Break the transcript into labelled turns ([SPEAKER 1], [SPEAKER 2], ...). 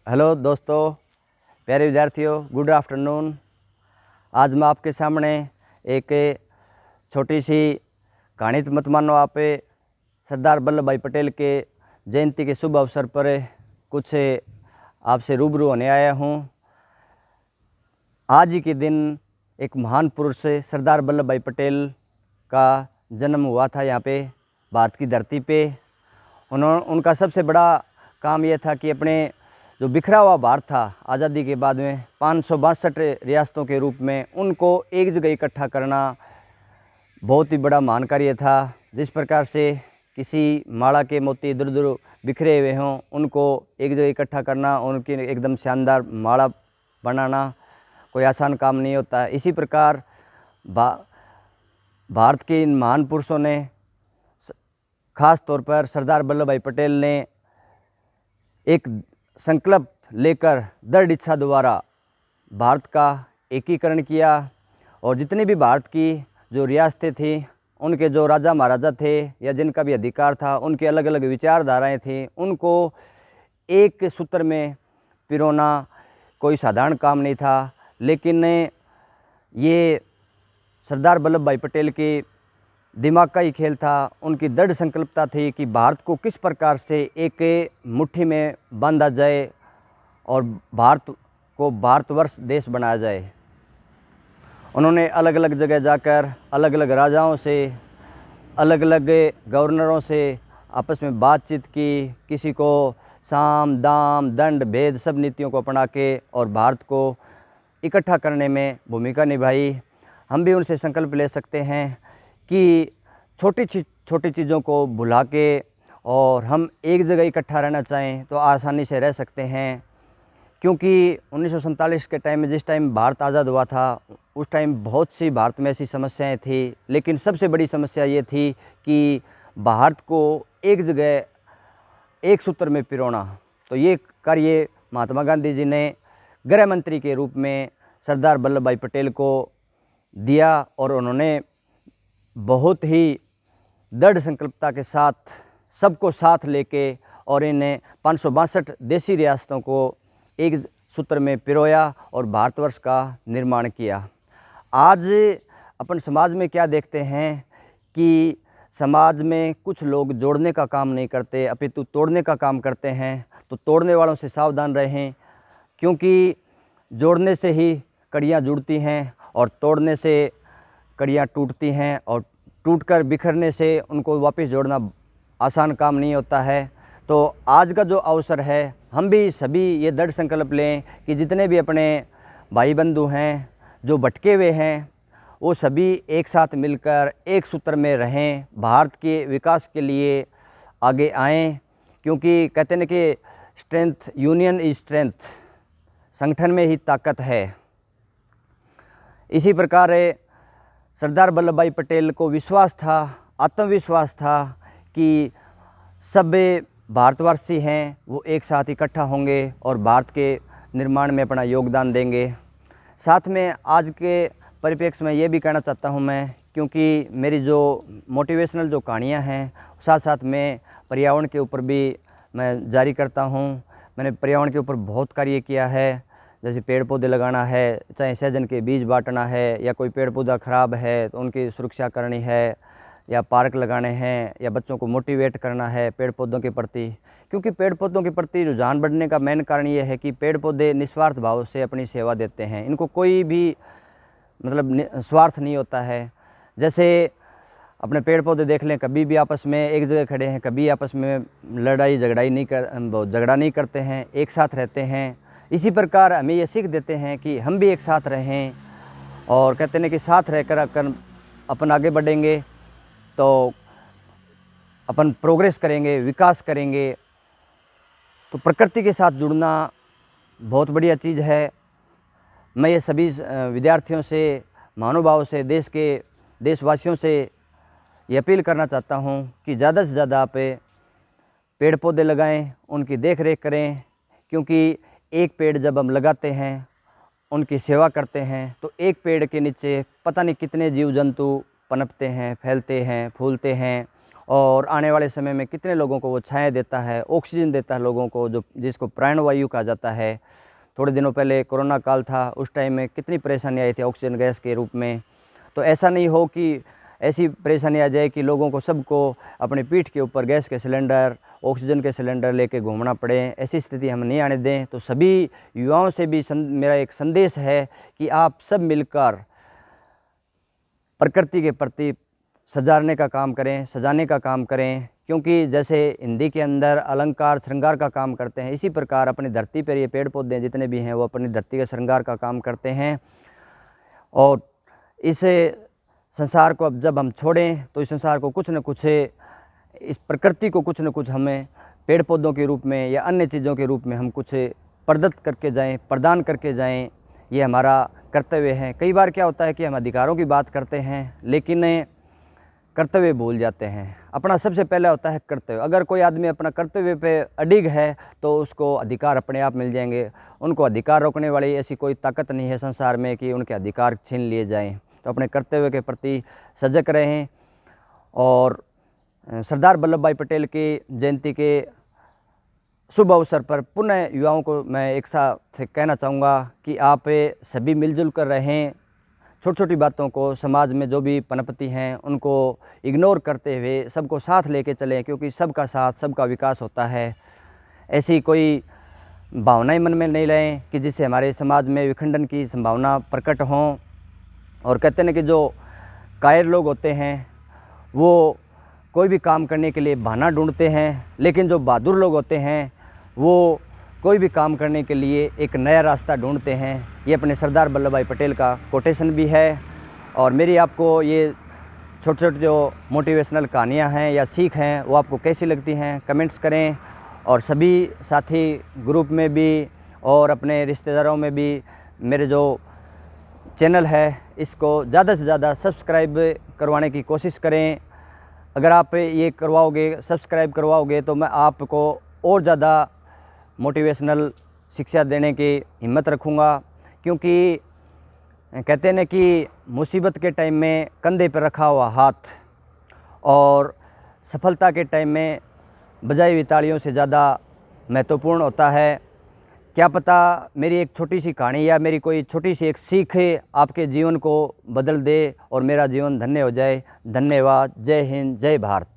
[SPEAKER 1] Hello दोस्तों, प्यारे विद्यार्थियों, गुड आफ्टरनून। आज मैं आपके सामने एक छोटी सी कहानी तो मत मानो आप, सरदार वल्लभ भाई पटेल के जयंती के शुभ अवसर पर कुछ आपसे रूबरू होने आया हूँ। आज ही के दिन एक महान पुरुष सरदार वल्लभ भाई पटेल का जन्म हुआ था यहाँ पे भारत की धरती पे। उनका सबसे बड़ा काम यह था कि अपने जो बिखरा हुआ भारत था आज़ादी के बाद में 562 रियासतों के रूप में उनको एक जगह इकट्ठा करना बहुत ही बड़ा महान कार्य था। जिस प्रकार से किसी माला के मोती इधर उधर बिखरे हुए हों, उनको एक जगह इकट्ठा करना, उनकी एकदम शानदार माला बनाना कोई आसान काम नहीं होता। इसी प्रकार भारत के इन महान पुरुषों ने, ख़ास तौर पर सरदार वल्लभ भाई पटेल ने एक संकल्प लेकर दृढ़ इच्छा द्वारा भारत का एकीकरण किया और जितनी भी भारत की जो रियासतें थी, उनके जो राजा महाराजा थे या जिनका भी अधिकार था, उनकी अलग अलग विचारधाराएं थी, उनको एक सूत्र में पिरोना कोई साधारण काम नहीं था। लेकिन ये सरदार वल्लभ भाई पटेल के दिमाग का ही खेल था। उनकी दृढ़ संकल्पता थी कि भारत को किस प्रकार से एक मुट्ठी में बांधा जाए और भारत को भारतवर्ष देश बनाया जाए। उन्होंने अलग अलग जगह जाकर अलग अलग राजाओं से, अलग अलग गवर्नरों से आपस में बातचीत की, किसी को साम दाम दंड भेद सब नीतियों को अपना के और भारत को इकट्ठा करने में भूमिका निभाई। हम भी उनसे संकल्प ले सकते हैं कि छोटी चीज़ों को भुला के और हम एक जगह इकट्ठा रहना चाहें तो आसानी से रह सकते हैं। क्योंकि 1947 के टाइम में, जिस टाइम भारत आज़ाद हुआ था, उस टाइम बहुत सी भारत में ऐसी समस्याएं थी, लेकिन सबसे बड़ी समस्या ये थी कि भारत को एक जगह एक सूत्र में पिरोना। तो ये कार्य महात्मा गांधी जी ने गृह मंत्री के रूप में सरदार वल्लभ भाई पटेल को दिया और उन्होंने बहुत ही दृढ़ संकल्पता के साथ सबको साथ लेके और इन 562 देशी रियासतों को एक सूत्र में पिरोया और भारतवर्ष का निर्माण किया। आज अपन समाज में क्या देखते हैं कि समाज में कुछ लोग जोड़ने का काम नहीं करते, अपितु तोड़ने का काम करते हैं। तो तोड़ने वालों से सावधान रहें, क्योंकि जोड़ने से ही कड़ियाँ जुड़ती हैं और तोड़ने से कड़ियाँ टूटती हैं और टूटकर बिखरने से उनको वापस जोड़ना आसान काम नहीं होता है। तो आज का जो अवसर है, हम भी सभी ये दृढ़ संकल्प लें कि जितने भी अपने भाई बंधु हैं जो भटके हुए हैं, वो सभी एक साथ मिलकर एक सूत्र में रहें, भारत के विकास के लिए आगे आएं। क्योंकि कहते हैं कि स्ट्रेंथ, यूनियन इज स्ट्रेंथ, संगठन में ही ताकत है। इसी प्रकार सरदार वल्लभ भाई पटेल को विश्वास था, आत्मविश्वास था कि सब भारतवासी हैं वो एक साथ इकट्ठा होंगे और भारत के निर्माण में अपना योगदान देंगे। साथ में आज के परिप्रेक्ष्य में ये भी कहना चाहता हूँ मैं, क्योंकि मेरी जो मोटिवेशनल जो कहानियाँ हैं, साथ साथ में पर्यावरण के ऊपर भी मैं जारी करता हूँ। मैंने पर्यावरण के ऊपर बहुत कार्य किया है, जैसे पेड़ पौधे लगाना है, चाहे सहजन के बीज बांटना है, या कोई पेड़ पौधा ख़राब है तो उनकी सुरक्षा करनी है, या पार्क लगाने हैं, या बच्चों को मोटिवेट करना है पेड़ पौधों के प्रति। क्योंकि पेड़ पौधों के प्रति रुझान बढ़ने का मेन कारण ये है कि पेड़ पौधे निस्वार्थ भाव से अपनी सेवा देते हैं। इनको कोई भी स्वार्थ नहीं होता है। जैसे अपने पेड़ पौधे देख लें, कभी भी आपस में एक जगह खड़े हैं, कभी आपस में झगड़ा नहीं करते हैं, एक साथ रहते हैं। इसी प्रकार हमें ये सीख देते हैं कि हम भी एक साथ रहें और कहते हैं कि साथ रहकर अपन आगे बढ़ेंगे तो अपन प्रोग्रेस करेंगे, विकास करेंगे। तो प्रकृति के साथ जुड़ना बहुत बढ़िया चीज़ है। मैं ये सभी विद्यार्थियों से, महानुभावों से, देशवासियों से ये अपील करना चाहता हूँ कि ज़्यादा से ज़्यादा आप पेड़ पौधे लगाएं, उनकी देख रेख करें। क्योंकि एक पेड़ जब हम लगाते हैं, उनकी सेवा करते हैं, तो एक पेड़ के नीचे पता नहीं कितने जीव जंतु पनपते हैं, फैलते हैं, फूलते हैं और आने वाले समय में कितने लोगों को वो छाया देता है, ऑक्सीजन देता है लोगों को, जो जिसको प्राणवायु कहा जाता है। थोड़े दिनों पहले कोरोना काल था, उस टाइम में कितनी परेशानी आई थी ऑक्सीजन गैस के रूप में। तो ऐसा नहीं हो कि ऐसी परेशानी आ जाए कि लोगों को सबको अपनी पीठ के ऊपर गैस के सिलेंडर, ऑक्सीजन के सिलेंडर लेके घूमना पड़े, ऐसी स्थिति हम नहीं आने दें। तो सभी युवाओं से भी मेरा एक संदेश है कि आप सब मिलकर प्रकृति के प्रति सजाने का काम करें, सजाने का काम करें, क्योंकि जैसे हिंदी के अंदर अलंकार श्रृंगार का काम करते हैं, इसी प्रकार अपनी धरती पर ये पेड़ पौधे जितने भी हैं वो अपनी धरती के श्रृंगार का काम करते हैं। और इस संसार को अब जब हम छोड़ें तो इस संसार को कुछ न कुछ, इस प्रकृति को कुछ न कुछ हमें पेड़ पौधों के रूप में या अन्य चीज़ों के रूप में हम कुछ प्रदत्त करके जाएं, प्रदान करके जाएं, ये हमारा कर्तव्य है। कई बार क्या होता है कि हम अधिकारों की बात करते हैं लेकिन कर्तव्य भूल जाते हैं। अपना सबसे पहला होता है कर्तव्य। अगर कोई आदमी अपना कर्तव्य पे अडिग है तो उसको अधिकार अपने आप मिल जाएंगे। उनको अधिकार रोकने वाली ऐसी कोई ताकत नहीं है संसार में कि उनके अधिकार छीन लिए जाएं। तो अपने कर्तव्य के प्रति सजग रहें। और सरदार वल्लभ भाई पटेल की जयंती के शुभ अवसर पर पुनः युवाओं को मैं एक साथ कहना चाहूँगा कि आप सभी मिलजुल कर रहें। छोटी छोटी बातों को, समाज में जो भी पनपती हैं उनको इग्नोर करते हुए सबको साथ लेके चलें, क्योंकि सबका साथ सबका विकास होता है। ऐसी कोई भावनाएं मन में नहीं लें कि जिससे हमारे समाज में विखंडन की संभावना प्रकट हों। और कहते हैं कि जो कायर लोग होते हैं वो कोई भी काम करने के लिए बहाना ढूंढते हैं, लेकिन जो बहादुर लोग होते हैं वो कोई भी काम करने के लिए एक नया रास्ता ढूंढते हैं। ये अपने सरदार वल्लभ भाई पटेल का कोटेशन भी है। और मेरी आपको ये छोटे छोटे जो मोटिवेशनल कहानियाँ हैं या सीख हैं वो आपको कैसी लगती हैं कमेंट्स करें। और सभी साथी ग्रुप में भी और अपने रिश्तेदारों में भी मेरे जो चैनल है इसको ज़्यादा से ज़्यादा सब्सक्राइब करवाने की कोशिश करें। अगर आप ये करवाओगे, सब्सक्राइब करवाओगे, तो मैं आपको और ज़्यादा मोटिवेशनल शिक्षा देने की हिम्मत रखूँगा। क्योंकि कहते हैं ना कि मुसीबत के टाइम में कंधे पर रखा हुआ हाथ और सफलता के टाइम में बजाई हुई तालियों से ज़्यादा महत्वपूर्ण होता है। क्या पता मेरी एक छोटी सी कहानी या मेरी कोई छोटी सी एक सीख आपके जीवन को बदल दे और मेरा जीवन धन्य हो जाए। धन्यवाद। जय हिंद, जय भारत।